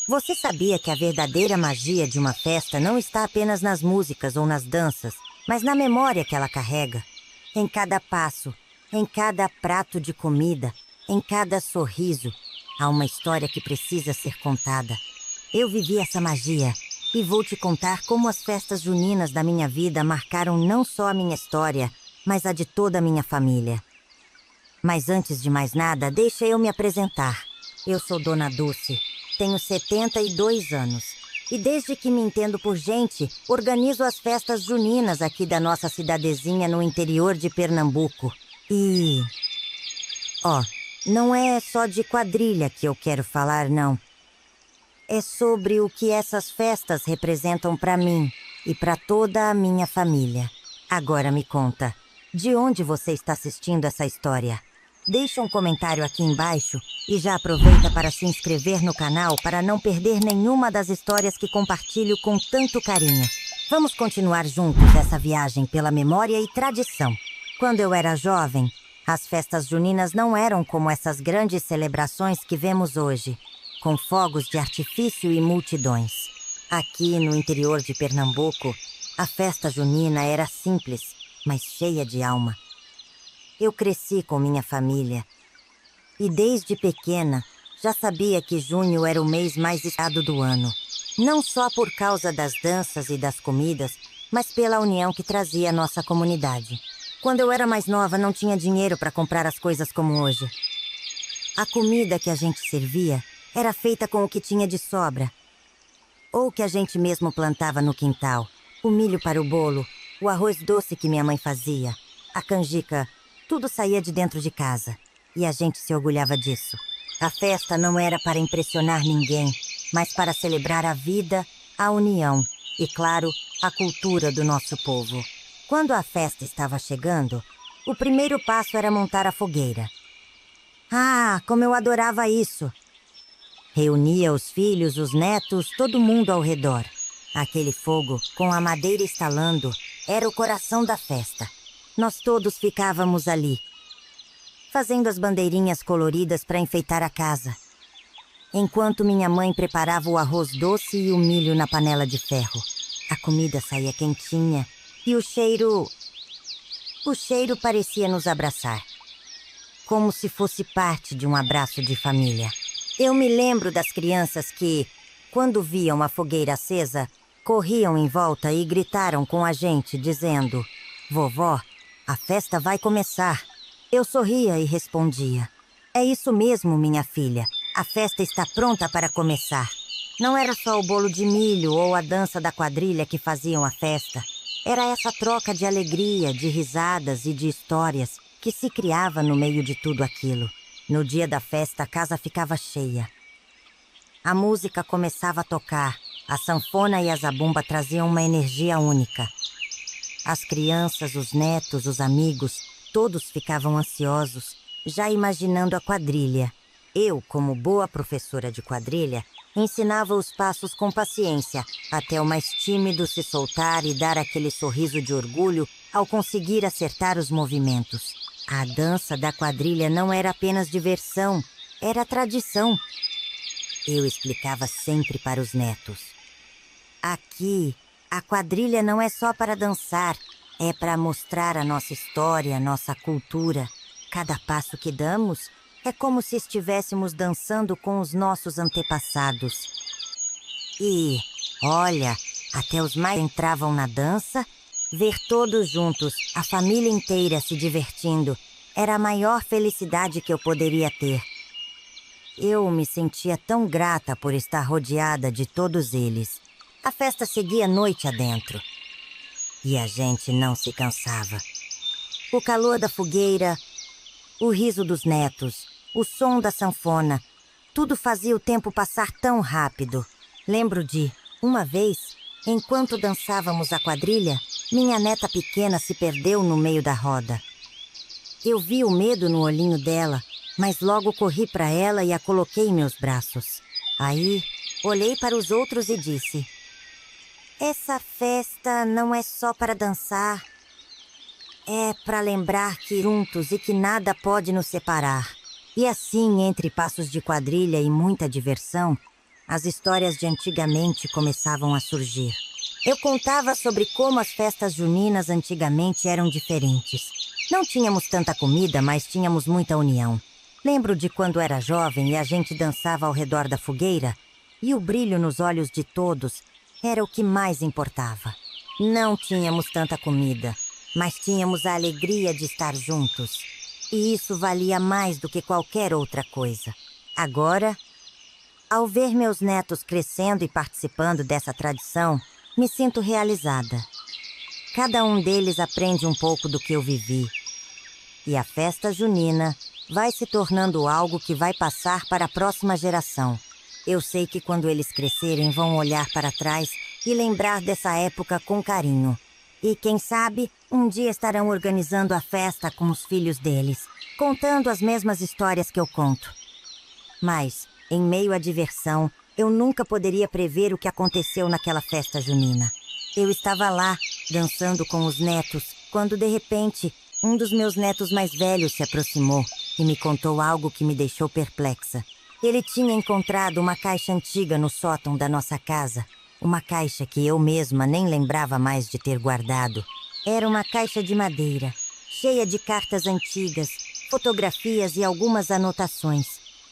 Você sabia que a verdadeira magia de uma festa não está apenas nas músicas ou nas danças, mas na memória que ela carrega? Em cada passo, em cada prato de comida, em cada sorriso, há uma história que precisa ser contada. Eu vivi essa magia e vou te contar como as festas juninas da minha vida marcaram não só a minha história, mas a de toda a minha família. Mas antes de mais nada, deixa eu me apresentar. Eu sou Dona Dulce, tenho 72 anos. E desde que me entendo por gente, organizo as festas juninas aqui da nossa cidadezinha no interior de Pernambuco. E... não é só de quadrilha que eu quero falar, não. É sobre o que essas festas representam para mim e para toda a minha família. Agora me conta, de onde você está assistindo essa história? Deixa um comentário aqui embaixo e já aproveita para se inscrever no canal para não perder nenhuma das histórias que compartilho com tanto carinho. Vamos continuar juntos essa viagem pela memória e tradição. Quando eu era jovem, as festas juninas não eram como essas grandes celebrações que vemos hoje, com fogos de artifício e multidões. Aqui no interior de Pernambuco, a festa junina era simples, mas cheia de alma. Eu cresci com minha família e desde pequena já sabia que junho era o mês mais esperado do ano. Não só por causa das danças e das comidas, mas pela união que trazia a nossa comunidade. Quando eu era mais nova, não tinha dinheiro para comprar as coisas como hoje. A comida que a gente servia era feita com o que tinha de sobra, ou que a gente mesmo plantava no quintal. O milho para o bolo, o arroz doce que minha mãe fazia, a canjica, tudo saía de dentro de casa, e a gente se orgulhava disso. A festa não era para impressionar ninguém, mas para celebrar a vida, a união e, claro, a cultura do nosso povo. Quando a festa estava chegando, o primeiro passo era montar a fogueira. Ah, como eu adorava isso! Reunia os filhos, os netos, todo mundo ao redor. Aquele fogo, com a madeira estalando, era o coração da festa. Nós todos ficávamos ali, fazendo as bandeirinhas coloridas para enfeitar a casa, enquanto minha mãe preparava o arroz doce e o milho na panela de ferro. A comida saía quentinha e o cheiro parecia nos abraçar, como se fosse parte de um abraço de família. Eu me lembro das crianças que, quando viam a fogueira acesa, corriam em volta e gritaram com a gente, dizendo: "Vovó, a festa vai começar." Eu sorria e respondia: "É isso mesmo, minha filha. A festa está pronta para começar." Não era só o bolo de milho ou a dança da quadrilha que faziam a festa. Era essa troca de alegria, de risadas e de histórias que se criava no meio de tudo aquilo. No dia da festa, a casa ficava cheia. A música começava a tocar. A sanfona e a zabumba traziam uma energia única. As crianças, os netos, os amigos, todos ficavam ansiosos, já imaginando a quadrilha. Eu, como boa professora de quadrilha, ensinava os passos com paciência, até o mais tímido se soltar e dar aquele sorriso de orgulho ao conseguir acertar os movimentos. A dança da quadrilha não era apenas diversão, era tradição. Eu explicava sempre para os netos. Aqui, a quadrilha não é só para dançar, é para mostrar a nossa história, a nossa cultura. Cada passo que damos é como se estivéssemos dançando com os nossos antepassados. E, olha, até os mais entravam na dança. Ver todos juntos, a família inteira se divertindo, era a maior felicidade que eu poderia ter. Eu me sentia tão grata por estar rodeada de todos eles. A festa seguia noite adentro. E a gente não se cansava. O calor da fogueira, o riso dos netos, o som da sanfona, tudo fazia o tempo passar tão rápido. Lembro de, uma vez, enquanto dançávamos a quadrilha, minha neta pequena se perdeu no meio da roda. Eu vi o medo no olhinho dela, mas logo corri para ela e a coloquei em meus braços. Aí, olhei para os outros e disse: "Essa festa não é só para dançar. É para lembrar que juntos e que nada pode nos separar." E assim, entre passos de quadrilha e muita diversão, As histórias de antigamente começavam a surgir. Eu contava sobre como as festas juninas antigamente eram diferentes. Não tínhamos tanta comida, mas tínhamos muita união. Lembro de quando era jovem e a gente dançava ao redor da fogueira, e o brilho nos olhos de todos era o que mais importava. Não tínhamos tanta comida, mas tínhamos a alegria de estar juntos. E isso valia mais do que qualquer outra coisa. Agora, ao ver meus netos crescendo e participando dessa tradição, me sinto realizada. Cada um deles aprende um pouco do que eu vivi. E a festa junina vai se tornando algo que vai passar para a próxima geração. Eu sei que quando eles crescerem vão olhar para trás e lembrar dessa época com carinho. E quem sabe, um dia estarão organizando a festa com os filhos deles, contando as mesmas histórias que eu conto. Mas, em meio à diversão, eu nunca poderia prever o que aconteceu naquela festa junina. Eu estava lá, dançando com os netos, quando de repente, um dos meus netos mais velhos se aproximou e me contou algo que me deixou perplexa. Ele tinha encontrado uma caixa antiga no sótão da nossa casa. Uma caixa que eu mesma nem lembrava mais de ter guardado. Era uma caixa de madeira, cheia de cartas antigas, fotografias e algumas anotações,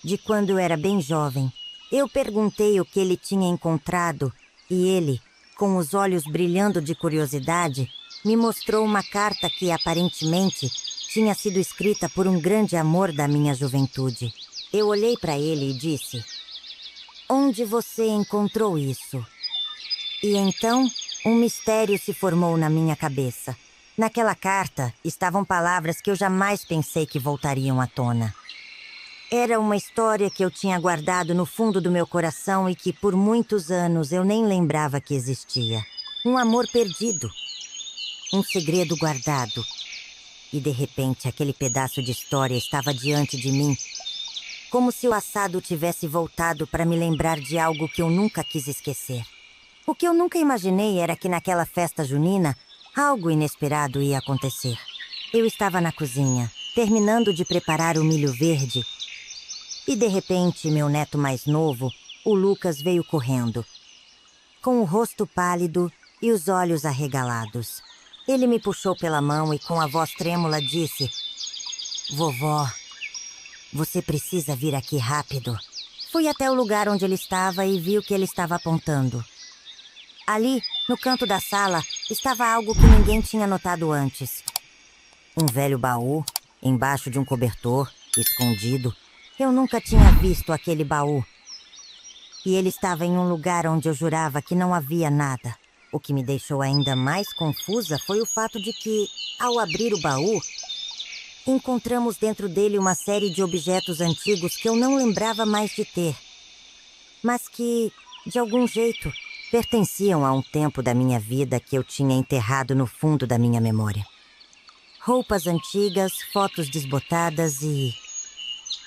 de quando eu era bem jovem. Eu perguntei o que ele tinha encontrado e ele, com os olhos brilhando de curiosidade, me mostrou uma carta que aparentemente tinha sido escrita por um grande amor da minha juventude. Eu olhei para ele e disse: "Onde você encontrou isso?" E então, um mistério se formou na minha cabeça. Naquela carta estavam palavras que eu jamais pensei que voltariam à tona. Era uma história que eu tinha guardado no fundo do meu coração e que por muitos anos eu nem lembrava que existia. Um amor perdido. Um segredo guardado. E de repente aquele pedaço de história estava diante de mim, como se o passado tivesse voltado para me lembrar de algo que eu nunca quis esquecer. O que eu nunca imaginei era que naquela festa junina, algo inesperado ia acontecer. Eu estava na cozinha, terminando de preparar o milho verde, e de repente meu neto mais novo, o Lucas, veio correndo, com o rosto pálido e os olhos arregalados. Ele me puxou pela mão e com a voz trêmula disse: "Vovó, você precisa vir aqui rápido." Fui até o lugar onde ele estava e vi o que ele estava apontando. Ali, no canto da sala, estava algo que ninguém tinha notado antes. Um velho baú, embaixo de um cobertor, escondido. Eu nunca tinha visto aquele baú. E ele estava em um lugar onde eu jurava que não havia nada. O que me deixou ainda mais confusa foi o fato de que, ao abrir o baú, encontramos dentro dele uma série de objetos antigos que eu não lembrava mais de ter, mas que, de algum jeito, pertenciam a um tempo da minha vida que eu tinha enterrado no fundo da minha memória. Roupas antigas, fotos desbotadas e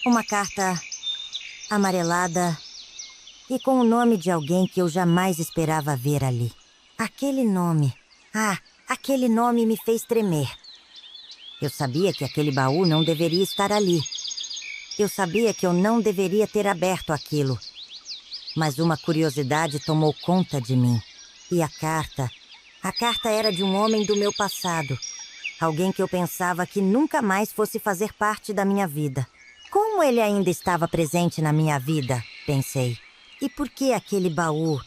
uma carta amarelada e com o nome de alguém que eu jamais esperava ver ali. Aquele nome, aquele nome me fez tremer. Eu sabia que aquele baú não deveria estar ali. Eu sabia que eu não deveria ter aberto aquilo. Mas uma curiosidade tomou conta de mim. E a carta era de um homem do meu passado. Alguém que eu pensava que nunca mais fosse fazer parte da minha vida. Como ele ainda estava presente na minha vida, pensei. E por que aquele baú,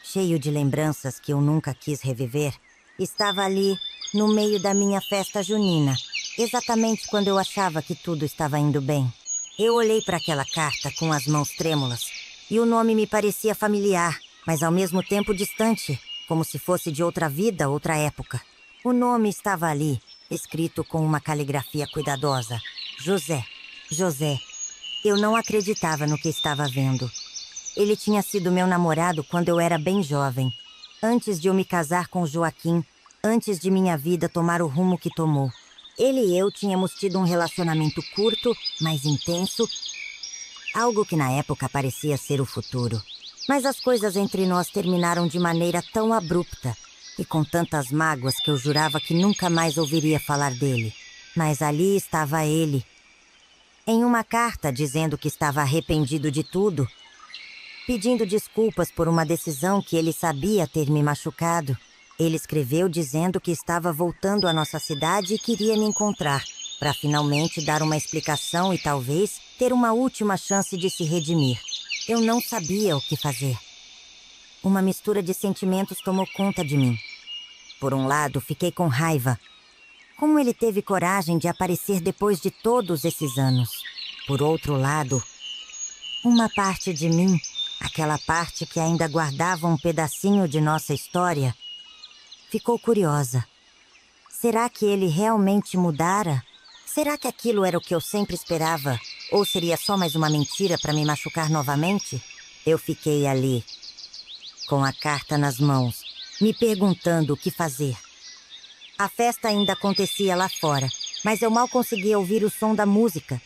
cheio de lembranças que eu nunca quis reviver, estava ali no meio da minha festa junina, exatamente quando eu achava que tudo estava indo bem? Eu olhei para aquela carta com as mãos trêmulas. E o nome me parecia familiar, mas ao mesmo tempo distante, como se fosse de outra vida, outra época. O nome estava ali, escrito com uma caligrafia cuidadosa. José. José. Eu não acreditava no que estava vendo. Ele tinha sido meu namorado quando eu era bem jovem. Antes de eu me casar com Joaquim, antes de minha vida tomar o rumo que tomou. Ele e eu tínhamos tido um relacionamento curto, mas intenso, algo que na época parecia ser o futuro. Mas as coisas entre nós terminaram de maneira tão abrupta e com tantas mágoas que eu jurava que nunca mais ouviria falar dele. Mas ali estava ele, em uma carta dizendo que estava arrependido de tudo, pedindo desculpas por uma decisão que ele sabia ter me machucado. Ele escreveu dizendo que estava voltando à nossa cidade e queria me encontrar, para finalmente dar uma explicação e talvez ter uma última chance de se redimir. Eu não sabia o que fazer. Uma mistura de sentimentos tomou conta de mim. Por um lado, fiquei com raiva. Como ele teve coragem de aparecer depois de todos esses anos? Por outro lado, uma parte de mim, aquela parte que ainda guardava um pedacinho de nossa história, ficou curiosa. Será que ele realmente mudara? Será que aquilo era o que eu sempre esperava? Ou seria só mais uma mentira para me machucar novamente? Eu fiquei ali, com a carta nas mãos, me perguntando o que fazer. A festa ainda acontecia lá fora, mas eu mal conseguia ouvir o som da música.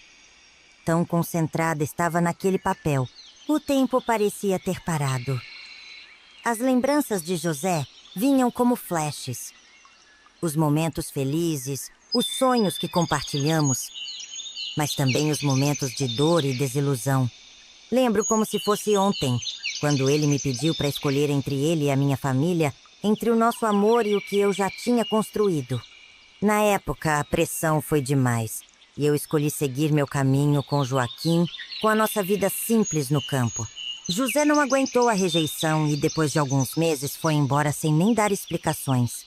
Tão concentrada estava naquele papel. O tempo parecia ter parado. As lembranças de José vinham como flashes. Os momentos felizes, os sonhos que compartilhamos, mas também os momentos de dor e desilusão. Lembro como se fosse ontem, quando ele me pediu para escolher entre ele e a minha família, entre o nosso amor e o que eu já tinha construído. Na época, a pressão foi demais, e eu escolhi seguir meu caminho com Joaquim, com a nossa vida simples no campo. José não aguentou a rejeição e depois de alguns meses foi embora sem nem dar explicações.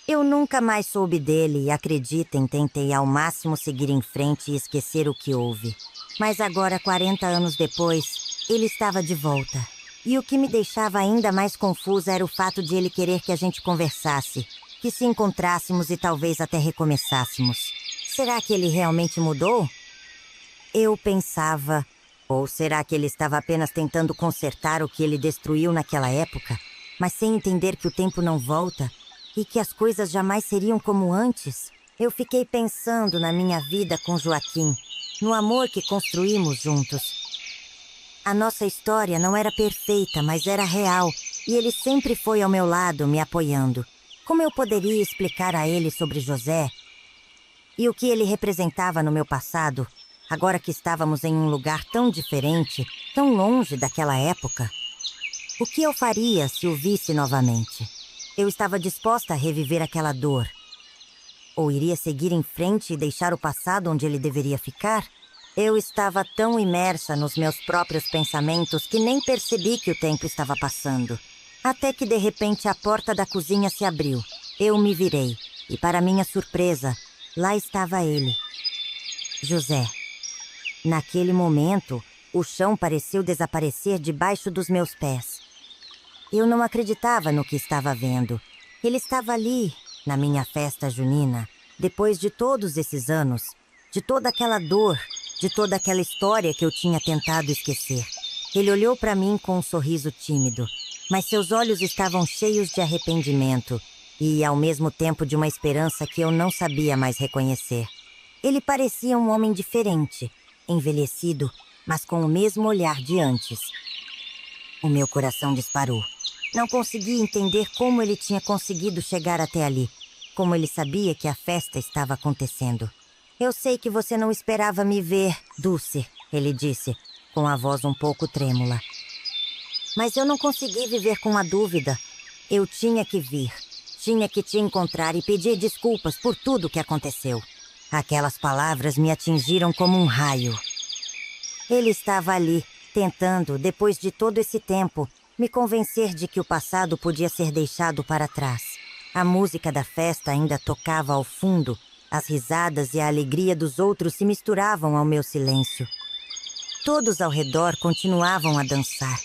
Eu nunca mais soube dele e, acreditem, tentei ao máximo seguir em frente e esquecer o que houve. Mas agora, 40 anos depois, ele estava de volta. E o que me deixava ainda mais confusa era o fato de ele querer que a gente conversasse, que se encontrássemos e talvez até recomeçássemos. Será que ele realmente mudou? Eu pensava, ou será que ele estava apenas tentando consertar o que ele destruiu naquela época, mas sem entender que o tempo não volta? E que as coisas jamais seriam como antes? Eu fiquei pensando na minha vida com Joaquim, no amor que construímos juntos. A nossa história não era perfeita, mas era real, e ele sempre foi ao meu lado, me apoiando. Como eu poderia explicar a ele sobre José? E o que ele representava no meu passado, agora que estávamos em um lugar tão diferente, tão longe daquela época? O que eu faria se o visse novamente? Eu estava disposta a reviver aquela dor. Ou iria seguir em frente e deixar o passado onde ele deveria ficar? Eu estava tão imersa nos meus próprios pensamentos que nem percebi que o tempo estava passando. Até que de repente a porta da cozinha se abriu. Eu me virei e, para minha surpresa, lá estava ele. José. Naquele momento, o chão pareceu desaparecer debaixo dos meus pés. Eu não acreditava no que estava vendo. Ele estava ali, na minha festa junina, depois de todos esses anos, de toda aquela dor, de toda aquela história que eu tinha tentado esquecer. Ele olhou para mim com um sorriso tímido, mas seus olhos estavam cheios de arrependimento e, ao mesmo tempo, de uma esperança que eu não sabia mais reconhecer. Ele parecia um homem diferente, envelhecido, mas com o mesmo olhar de antes. O meu coração disparou. Não conseguia entender como ele tinha conseguido chegar até ali, como ele sabia que a festa estava acontecendo. Eu sei que você não esperava me ver, Dulce, ele disse, com a voz um pouco trêmula. Mas eu não consegui viver com a dúvida. Eu tinha que vir, tinha que te encontrar e pedir desculpas por tudo o que aconteceu. Aquelas palavras me atingiram como um raio. Ele estava ali, tentando, depois de todo esse tempo, me convencer de que o passado podia ser deixado para trás. A música da festa ainda tocava ao fundo, as risadas e a alegria dos outros se misturavam ao meu silêncio. Todos ao redor continuavam a dançar.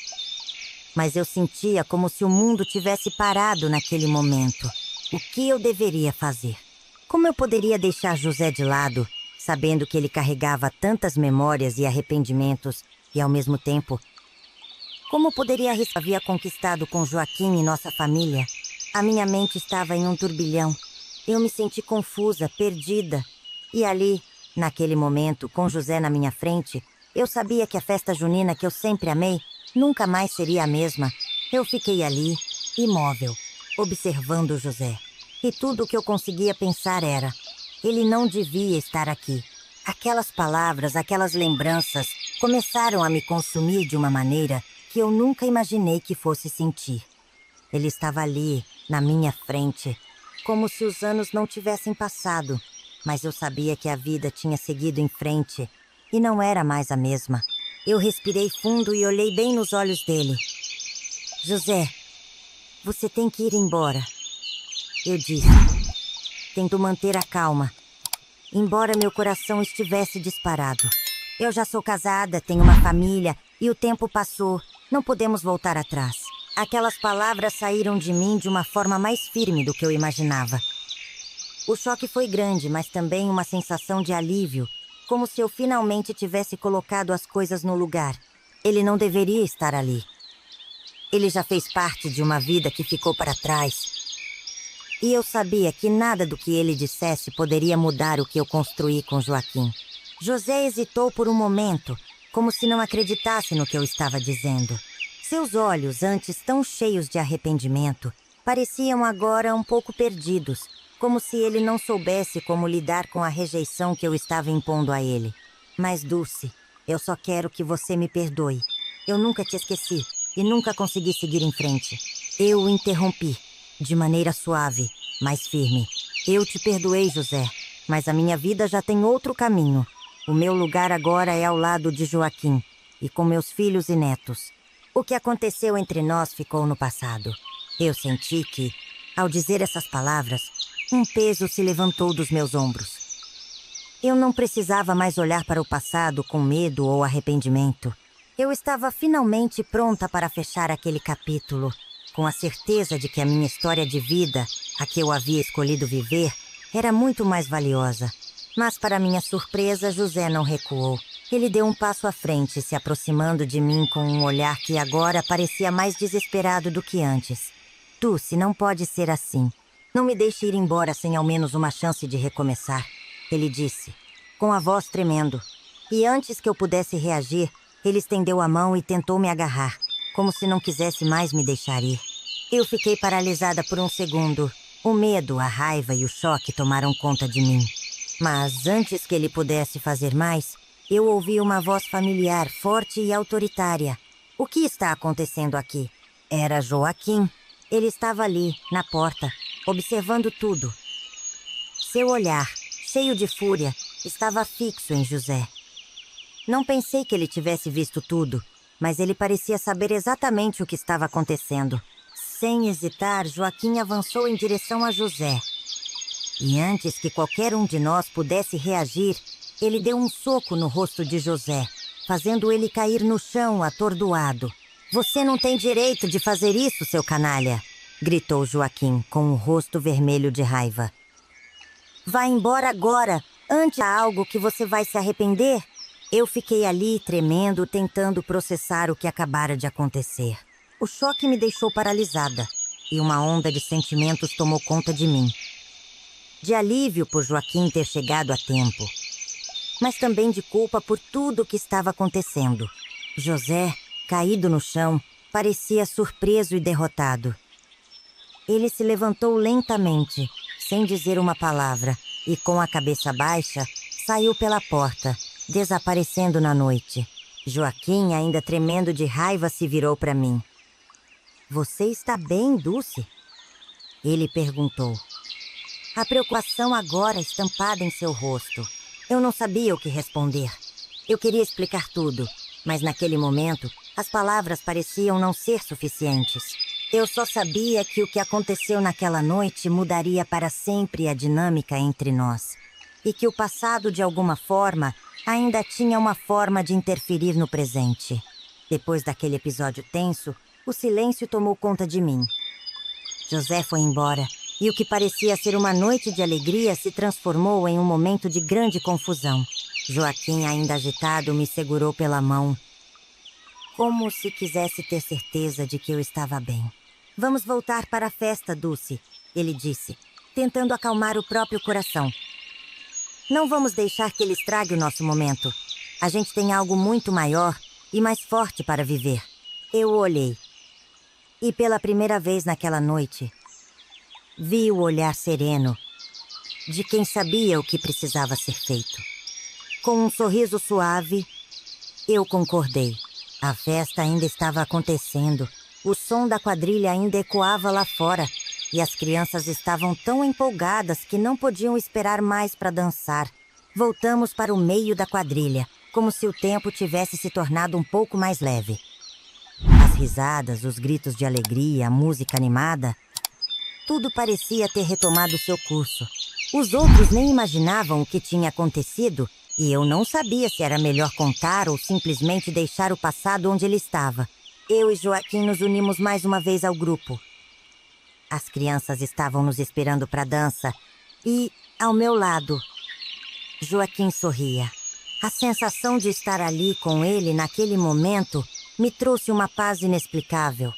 Mas eu sentia como se o mundo tivesse parado naquele momento. O que eu deveria fazer? Como eu poderia deixar José de lado, sabendo que ele carregava tantas memórias e arrependimentos, e ao mesmo tempo, como poderia arriscar? Havia conquistado com Joaquim e nossa família? A minha mente estava em um turbilhão. Eu me senti confusa, perdida. E ali, naquele momento, com José na minha frente, eu sabia que a festa junina que eu sempre amei nunca mais seria a mesma. Eu fiquei ali, imóvel, observando José. E tudo o que eu conseguia pensar era: ele não devia estar aqui. Aquelas palavras, aquelas lembranças começaram a me consumir de uma maneira que eu nunca imaginei que fosse sentir. Ele estava ali, na minha frente, como se os anos não tivessem passado, mas eu sabia que a vida tinha seguido em frente e não era mais a mesma. Eu respirei fundo e olhei bem nos olhos dele. José, você tem que ir embora, eu disse, tento manter a calma, embora meu coração estivesse disparado. Eu já sou casada, tenho uma família e o tempo passou, não podemos voltar atrás. Aquelas palavras saíram de mim de uma forma mais firme do que eu imaginava. O choque foi grande, mas também uma sensação de alívio, como se eu finalmente tivesse colocado as coisas no lugar. Ele não deveria estar ali. Ele já fez parte de uma vida que ficou para trás. E eu sabia que nada do que ele dissesse poderia mudar o que eu construí com Joaquim. José hesitou por um momento, como se não acreditasse no que eu estava dizendo. Seus olhos, antes tão cheios de arrependimento, pareciam agora um pouco perdidos, como se ele não soubesse como lidar com a rejeição que eu estava impondo a ele. Mas, Dulce, eu só quero que você me perdoe. Eu nunca te esqueci e nunca consegui seguir em frente. Eu o interrompi, de maneira suave, mas firme. Eu te perdoei, José, mas a minha vida já tem outro caminho. O meu lugar agora é ao lado de Joaquim e com meus filhos e netos. O que aconteceu entre nós ficou no passado. Eu senti que, ao dizer essas palavras, um peso se levantou dos meus ombros. Eu não precisava mais olhar para o passado com medo ou arrependimento. Eu estava finalmente pronta para fechar aquele capítulo, com a certeza de que a minha história de vida, a que eu havia escolhido viver, era muito mais valiosa. Mas, para minha surpresa, José não recuou. Ele deu um passo à frente, se aproximando de mim com um olhar que agora parecia mais desesperado do que antes. Dulce, não pode ser assim. Não me deixe ir embora sem ao menos uma chance de recomeçar, ele disse, com a voz tremendo. E antes que eu pudesse reagir, ele estendeu a mão e tentou me agarrar, como se não quisesse mais me deixar ir. Eu fiquei paralisada por um segundo. O medo, a raiva e o choque tomaram conta de mim. Mas antes que ele pudesse fazer mais, eu ouvi uma voz familiar, forte e autoritária. O que está acontecendo aqui? Era Joaquim. Ele estava ali, na porta, observando tudo. Seu olhar, cheio de fúria, estava fixo em José. Não pensei que ele tivesse visto tudo, mas ele parecia saber exatamente o que estava acontecendo. Sem hesitar, Joaquim avançou em direção a José. E antes que qualquer um de nós pudesse reagir, ele deu um soco no rosto de José, fazendo ele cair no chão, atordoado. Você não tem direito de fazer isso, seu canalha, gritou Joaquim, com o rosto vermelho de raiva. Vá embora agora, antes há algo que você vai se arrepender. Eu fiquei ali, tremendo, tentando processar o que acabara de acontecer. O choque me deixou paralisada, e uma onda de sentimentos tomou conta de mim. De alívio por Joaquim ter chegado a tempo, mas também de culpa por tudo o que estava acontecendo. José, caído no chão, parecia surpreso e derrotado. Ele se levantou lentamente, sem dizer uma palavra, e com a cabeça baixa, saiu pela porta, desaparecendo na noite. Joaquim, ainda tremendo de raiva, se virou para mim. Você está bem, Dulce? Ele perguntou. A preocupação agora estampada em seu rosto. Eu não sabia o que responder. Eu queria explicar tudo, mas naquele momento, as palavras pareciam não ser suficientes. Eu só sabia que o que aconteceu naquela noite mudaria para sempre a dinâmica entre nós. E que o passado, de alguma forma, ainda tinha uma forma de interferir no presente. Depois daquele episódio tenso, o silêncio tomou conta de mim. José foi embora, e o que parecia ser uma noite de alegria se transformou em um momento de grande confusão. Joaquim, ainda agitado, me segurou pela mão, como se quisesse ter certeza de que eu estava bem. Vamos voltar para a festa, Dulce, ele disse, tentando acalmar o próprio coração. Não vamos deixar que ele estrague o nosso momento. A gente tem algo muito maior e mais forte para viver. Eu o olhei. E pela primeira vez naquela noite, vi o olhar sereno de quem sabia o que precisava ser feito. Com um sorriso suave, eu concordei. A festa ainda estava acontecendo. O som da quadrilha ainda ecoava lá fora. E as crianças estavam tão empolgadas que não podiam esperar mais para dançar. Voltamos para o meio da quadrilha, como se o tempo tivesse se tornado um pouco mais leve. As risadas, os gritos de alegria, a música animada, tudo parecia ter retomado seu curso. Os outros nem imaginavam o que tinha acontecido e eu não sabia se era melhor contar ou simplesmente deixar o passado onde ele estava. Eu e Joaquim nos unimos mais uma vez ao grupo. As crianças estavam nos esperando para a dança e, ao meu lado, Joaquim sorria. A sensação de estar ali com ele naquele momento me trouxe uma paz inexplicável.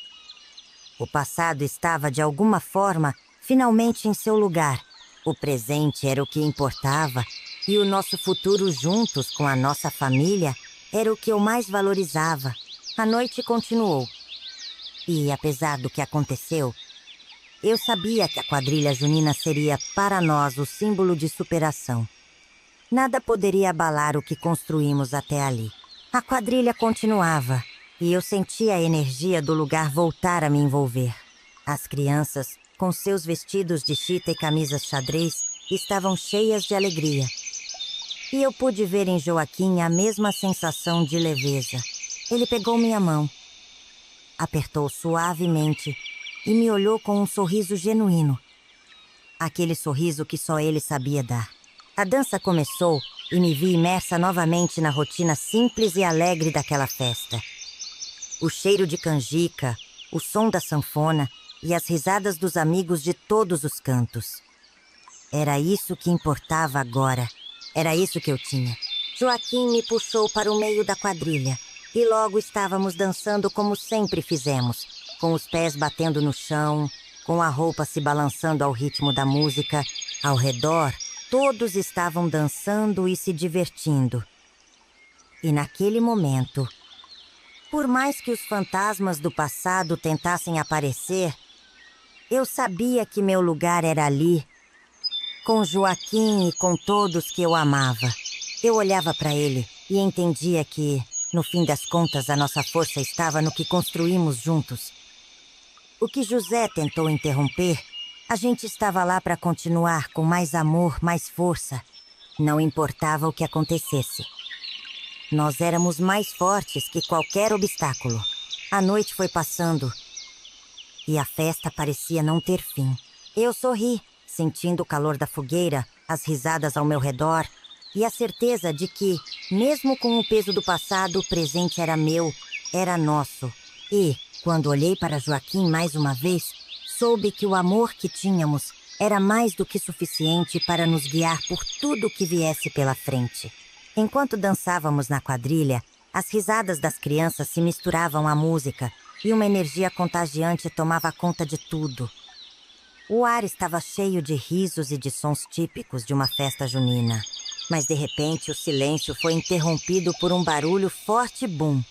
O passado estava, de alguma forma, finalmente em seu lugar. O presente era o que importava e o nosso futuro juntos com a nossa família era o que eu mais valorizava. A noite continuou. E, apesar do que aconteceu, eu sabia que a quadrilha junina seria, para nós, o símbolo de superação. Nada poderia abalar o que construímos até ali. A quadrilha continuava e eu sentia a energia do lugar voltar a me envolver. As crianças, com seus vestidos de chita e camisas xadrez, estavam cheias de alegria. E eu pude ver em Joaquim a mesma sensação de leveza. Ele pegou minha mão, apertou suavemente e me olhou com um sorriso genuíno. Aquele sorriso que só ele sabia dar. A dança começou e me vi imersa novamente na rotina simples e alegre daquela festa. O cheiro de canjica, o som da sanfona e as risadas dos amigos de todos os cantos. Era isso que importava agora. Era isso que eu tinha. Joaquim me puxou para o meio da quadrilha e logo estávamos dançando como sempre fizemos, com os pés batendo no chão, com a roupa se balançando ao ritmo da música. Ao redor, todos estavam dançando e se divertindo. E naquele momento, por mais que os fantasmas do passado tentassem aparecer, eu sabia que meu lugar era ali, com Joaquim e com todos que eu amava. Eu olhava para ele e entendia que, no fim das contas, a nossa força estava no que construímos juntos. O que José tentou interromper, a gente estava lá para continuar com mais amor, mais força. Não importava o que acontecesse. Nós éramos mais fortes que qualquer obstáculo. A noite foi passando e a festa parecia não ter fim. Eu sorri, sentindo o calor da fogueira, as risadas ao meu redor e a certeza de que, mesmo com o peso do passado, o presente era meu, era nosso. E, quando olhei para Joaquim mais uma vez, soube que o amor que tínhamos era mais do que suficiente para nos guiar por tudo que viesse pela frente. Enquanto dançávamos na quadrilha, as risadas das crianças se misturavam à música e uma energia contagiante tomava conta de tudo. O ar estava cheio de risos e de sons típicos de uma festa junina. Mas de repente o silêncio foi interrompido por um barulho forte e bum.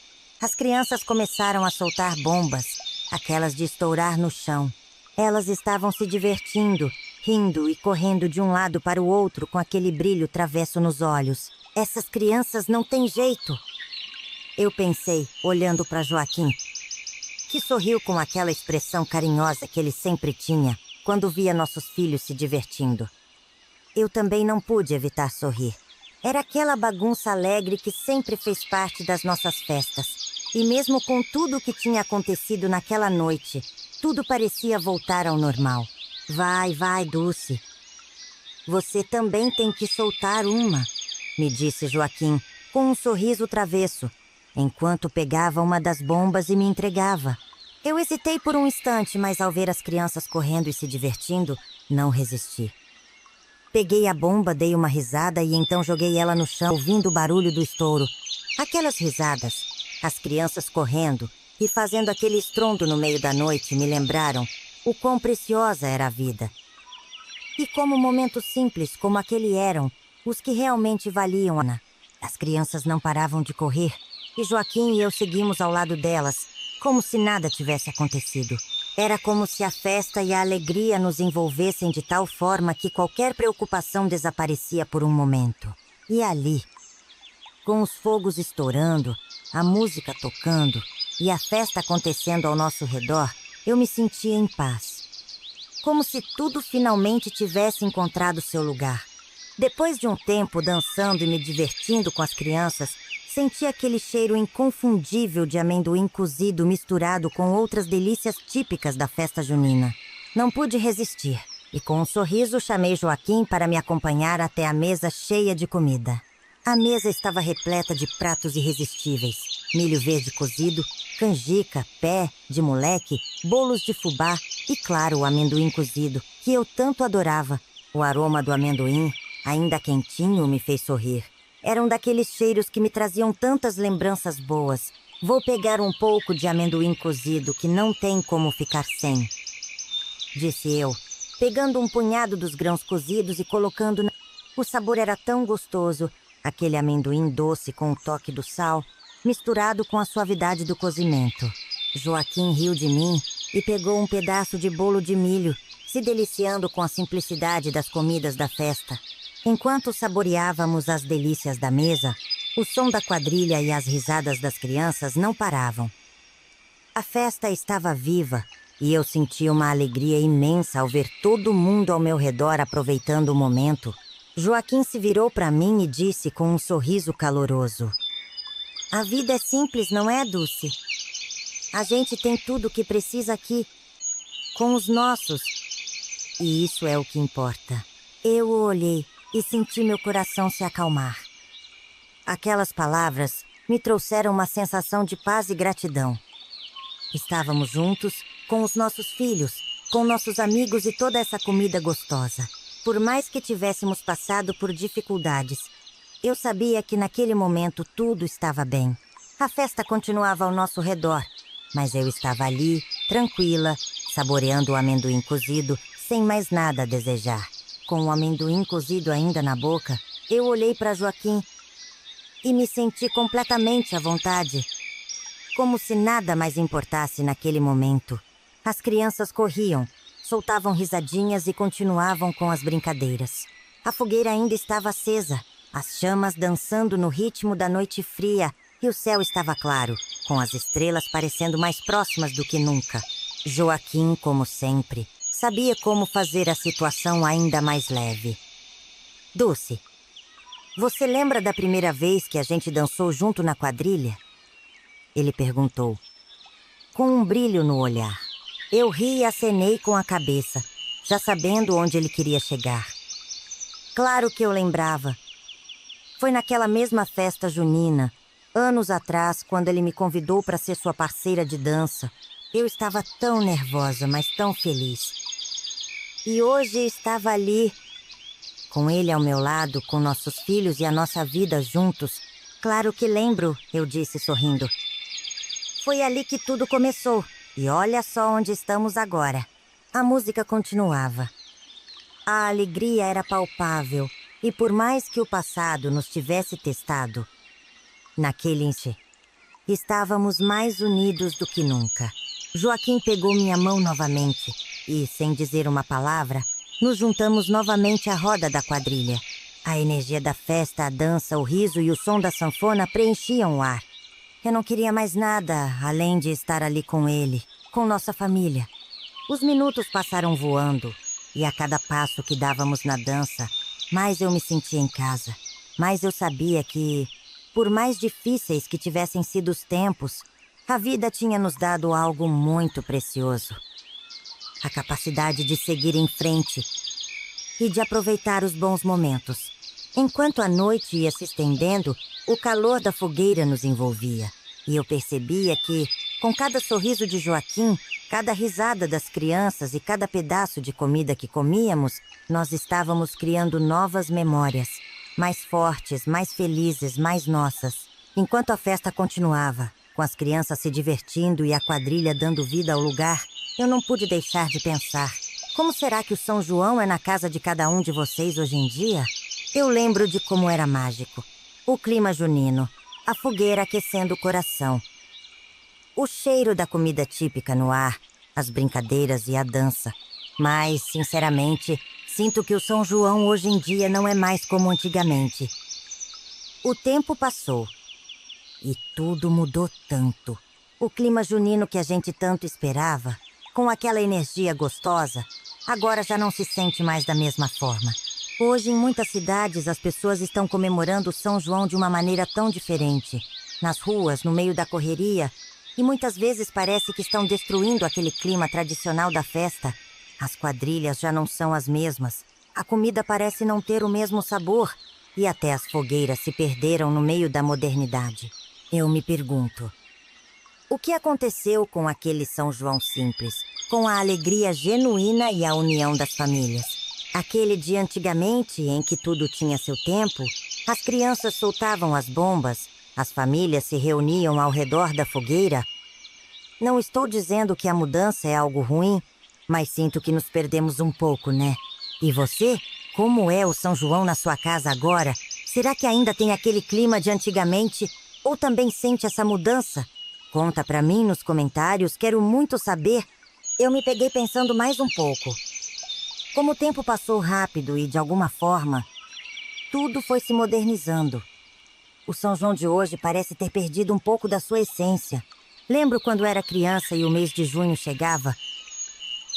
As crianças começaram a soltar bombas, aquelas de estourar no chão. Elas estavam se divertindo, rindo e correndo de um lado para o outro com aquele brilho travesso nos olhos. Essas crianças não têm jeito. Eu pensei, olhando para Joaquim, que sorriu com aquela expressão carinhosa que ele sempre tinha quando via nossos filhos se divertindo. Eu também não pude evitar sorrir. Era aquela bagunça alegre que sempre fez parte das nossas festas. E mesmo com tudo o que tinha acontecido naquela noite, tudo parecia voltar ao normal. Vai, vai, Dulce. Você também tem que soltar uma, me disse Joaquim, com um sorriso travesso, enquanto pegava uma das bombas e me entregava. Eu hesitei por um instante, mas ao ver as crianças correndo e se divertindo, não resisti. Peguei a bomba, dei uma risada e então joguei ela no chão, ouvindo o barulho do estouro. Aquelas risadas, as crianças correndo e fazendo aquele estrondo no meio da noite me lembraram o quão preciosa era a vida. E como momentos simples como aquele eram os que realmente valiam. As crianças não paravam de correr e Joaquim e eu seguimos ao lado delas, como se nada tivesse acontecido. Era como se a festa e a alegria nos envolvessem de tal forma que qualquer preocupação desaparecia por um momento. E ali, com os fogos estourando, a música tocando e a festa acontecendo ao nosso redor, eu me sentia em paz. Como se tudo finalmente tivesse encontrado seu lugar. Depois de um tempo dançando e me divertindo com as crianças, senti aquele cheiro inconfundível de amendoim cozido misturado com outras delícias típicas da festa junina. Não pude resistir e com um sorriso chamei Joaquim para me acompanhar até a mesa cheia de comida. A mesa estava repleta de pratos irresistíveis. Milho verde cozido, canjica, pé de moleque, bolos de fubá e, claro, o amendoim cozido, que eu tanto adorava. O aroma do amendoim, ainda quentinho, me fez sorrir. Era um daqueles cheiros que me traziam tantas lembranças boas. Vou pegar um pouco de amendoim cozido que não tem como ficar sem, disse eu, pegando um punhado dos grãos cozidos e colocando na... O sabor era tão gostoso, aquele amendoim doce com o toque do sal, misturado com a suavidade do cozimento. Joaquim riu de mim e pegou um pedaço de bolo de milho, se deliciando com a simplicidade das comidas da festa. Enquanto saboreávamos as delícias da mesa, o som da quadrilha e as risadas das crianças não paravam. A festa estava viva e eu senti uma alegria imensa ao ver todo mundo ao meu redor aproveitando o momento. Joaquim se virou para mim e disse com um sorriso caloroso: "A vida é simples, não é, Dulce? A gente tem tudo o que precisa aqui, com os nossos. E isso é o que importa." Eu o olhei e senti meu coração se acalmar. Aquelas palavras me trouxeram uma sensação de paz e gratidão. Estávamos juntos, com os nossos filhos, com nossos amigos e toda essa comida gostosa. Por mais que tivéssemos passado por dificuldades, eu sabia que naquele momento tudo estava bem. A festa continuava ao nosso redor, mas eu estava ali, tranquila, saboreando o amendoim cozido, sem mais nada a desejar. Com o amendoim cozido ainda na boca, eu olhei para Joaquim e me senti completamente à vontade, como se nada mais importasse naquele momento. As crianças corriam, soltavam risadinhas e continuavam com as brincadeiras. A fogueira ainda estava acesa, as chamas dançando no ritmo da noite fria, e o céu estava claro, com as estrelas parecendo mais próximas do que nunca. Joaquim, como sempre, sabia como fazer a situação ainda mais leve. "Dulce, você lembra da primeira vez que a gente dançou junto na quadrilha?" Ele perguntou, com um brilho no olhar. Eu ri e acenei com a cabeça, já sabendo onde ele queria chegar. Claro que eu lembrava. Foi naquela mesma festa junina, anos atrás, quando ele me convidou para ser sua parceira de dança. Eu estava tão nervosa, mas tão feliz. E hoje estava ali, com ele ao meu lado, com nossos filhos e a nossa vida juntos. Claro que lembro, eu disse sorrindo. Foi ali que tudo começou. E olha só onde estamos agora. A música continuava. A alegria era palpável, e por mais que o passado nos tivesse testado, naquele instante, estávamos mais unidos do que nunca. Joaquim pegou minha mão novamente e, sem dizer uma palavra, nos juntamos novamente à roda da quadrilha. A energia da festa, a dança, o riso e o som da sanfona preenchiam o ar. Eu não queria mais nada além de estar ali com ele, com nossa família. Os minutos passaram voando, e a cada passo que dávamos na dança, mais eu me sentia em casa. Mais eu sabia que, por mais difíceis que tivessem sido os tempos, a vida tinha nos dado algo muito precioso. A capacidade de seguir em frente e de aproveitar os bons momentos. Enquanto a noite ia se estendendo, o calor da fogueira nos envolvia. E eu percebia que, com cada sorriso de Joaquim, cada risada das crianças e cada pedaço de comida que comíamos, nós estávamos criando novas memórias, mais fortes, mais felizes, mais nossas. Enquanto a festa continuava, com as crianças se divertindo e a quadrilha dando vida ao lugar, eu não pude deixar de pensar: como será que o São João é na casa de cada um de vocês hoje em dia? Eu lembro de como era mágico. O clima junino, a fogueira aquecendo o coração, o cheiro da comida típica no ar, as brincadeiras e a dança. Mas, sinceramente, sinto que o São João hoje em dia não é mais como antigamente. O tempo passou. E tudo mudou tanto. O clima junino que a gente tanto esperava, com aquela energia gostosa, agora já não se sente mais da mesma forma. Hoje, em muitas cidades, as pessoas estão comemorando o São João de uma maneira tão diferente. Nas ruas, no meio da correria, e muitas vezes parece que estão destruindo aquele clima tradicional da festa. As quadrilhas já não são as mesmas. A comida parece não ter o mesmo sabor. E até as fogueiras se perderam no meio da modernidade. Eu me pergunto, o que aconteceu com aquele São João simples? Com a alegria genuína e a união das famílias? Aquele de antigamente, em que tudo tinha seu tempo, as crianças soltavam as bombas, as famílias se reuniam ao redor da fogueira. Não estou dizendo que a mudança é algo ruim, mas sinto que nos perdemos um pouco, né? E você? Como é o São João na sua casa agora? Será que ainda tem aquele clima de antigamente? Ou também sente essa mudança? Conta pra mim nos comentários, quero muito saber. Eu me peguei pensando mais um pouco. Como o tempo passou rápido e, de alguma forma, tudo foi se modernizando. O São João de hoje parece ter perdido um pouco da sua essência. Lembro quando era criança e o mês de junho chegava.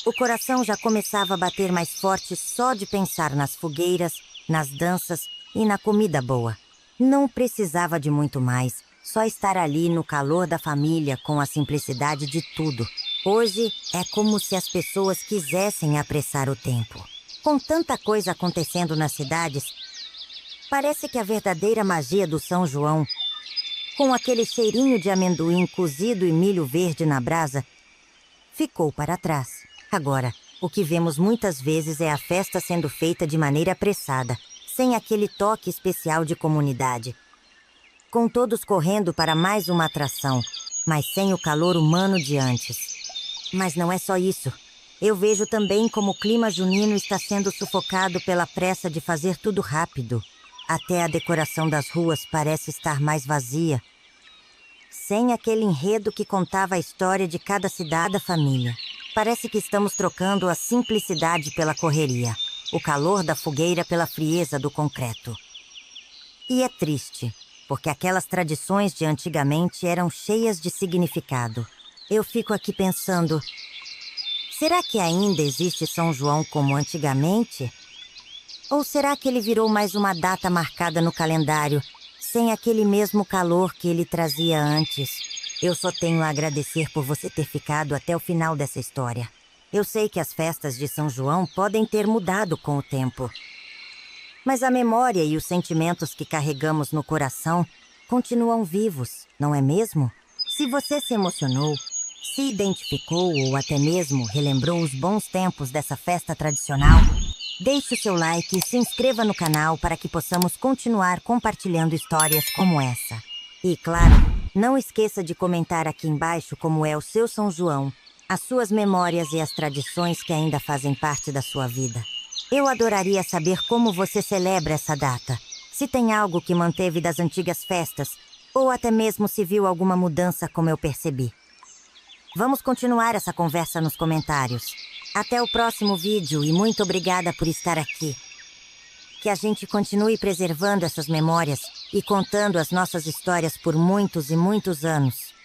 O coração já começava a bater mais forte só de pensar nas fogueiras, nas danças e na comida boa. Não precisava de muito mais, só estar ali no calor da família com a simplicidade de tudo. Hoje é como se as pessoas quisessem apressar o tempo. Com tanta coisa acontecendo nas cidades, parece que a verdadeira magia do São João, com aquele cheirinho de amendoim cozido e milho verde na brasa, ficou para trás. Agora, o que vemos muitas vezes é a festa sendo feita de maneira apressada, sem aquele toque especial de comunidade. Com todos correndo para mais uma atração, mas sem o calor humano de antes. Mas não é só isso. Eu vejo também como o clima junino está sendo sufocado pela pressa de fazer tudo rápido. Até a decoração das ruas parece estar mais vazia, sem aquele enredo que contava a história de cada cidade da família. Parece que estamos trocando a simplicidade pela correria, o calor da fogueira pela frieza do concreto. E é triste, porque aquelas tradições de antigamente eram cheias de significado. Eu fico aqui pensando, será que ainda existe São João como antigamente? Ou será que ele virou mais uma data marcada no calendário, sem aquele mesmo calor que ele trazia antes? Eu só tenho a agradecer por você ter ficado até o final dessa história. Eu sei que as festas de São João podem ter mudado com o tempo, mas a memória e os sentimentos que carregamos no coração continuam vivos, não é mesmo? Se você se emocionou, se identificou ou até mesmo relembrou os bons tempos dessa festa tradicional, deixe o seu like e se inscreva no canal para que possamos continuar compartilhando histórias como essa. E, claro, não esqueça de comentar aqui embaixo como é o seu São João, as suas memórias e as tradições que ainda fazem parte da sua vida. Eu adoraria saber como você celebra essa data, se tem algo que manteve das antigas festas, ou até mesmo se viu alguma mudança como eu percebi. Vamos continuar essa conversa nos comentários. Até o próximo vídeo e muito obrigada por estar aqui. Que a gente continue preservando essas memórias e contando as nossas histórias por muitos e muitos anos.